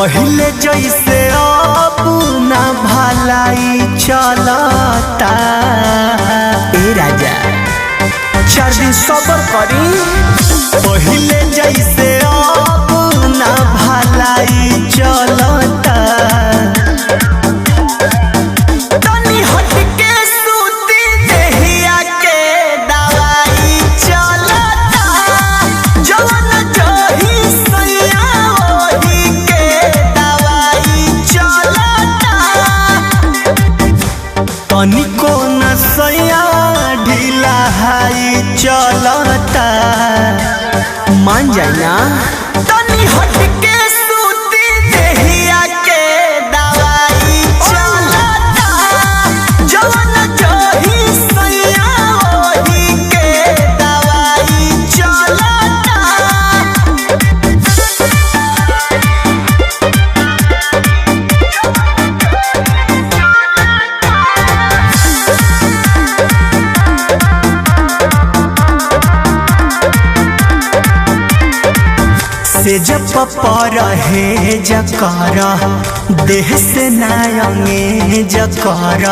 पहले जैसे अब ना भलाई चलता। ए राजा 4 दिन सबर करी। पहले जैसे अब ना भलाई चलता। तनी हट के सूती देहिया के दवाई चलता। जवन जही सैया ओही के दवाई चलता। तनिको न सैया ढीला हाई चलता। मान जाए ना। तनी हट के सूती देहिया के दवाई चलता। जवन जही सैया ओही के दवाई चलता। से जब पर है जकर देह से नायंगे जकर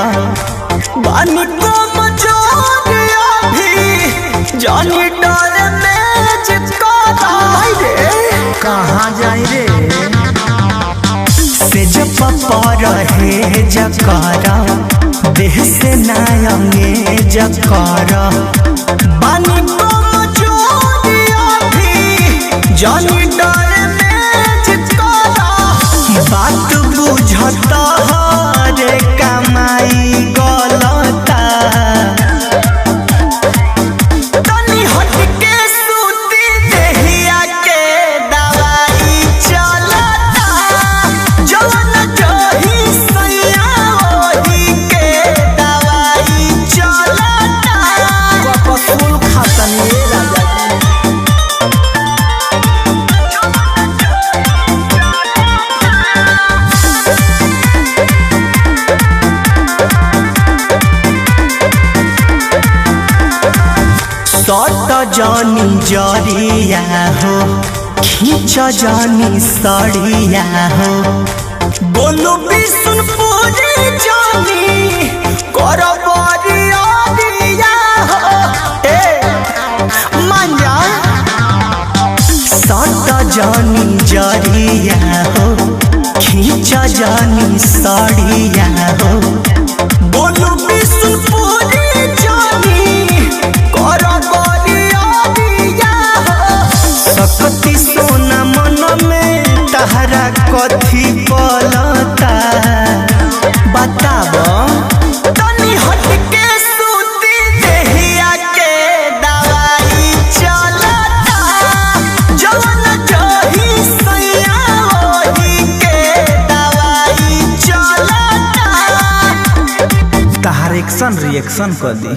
बानी को मचोरिया भी जानी डर में जिकरा। कहाँ जाए रे। से जब पर है जकर देह से नायंगे जकर बानी को मचोरिया भी जानी बात बुझता रे कमाई गलता। तनी हट के सूती देहिया के दवाई चलता। जवन जही सैया ओही के दवाई चलता। कपसूल खातनी राजा। सट जानी जरिया हो खींच जानी सड़िया हो। बोलू बिशुनपुरी जानी कर बरिया हो। मान जा। सट जानी जरिया हो खींच जानी सड़िया हो। बोलू बिशुनपुरी जानी सकती सोना मन में तहरा कथी पलता। बताब। तनी हट के सूती देहिया के दवाई चलता। जवन जही सैया ओही के दवाई चलता। तहार एक्शन रिएक्शन कर दी।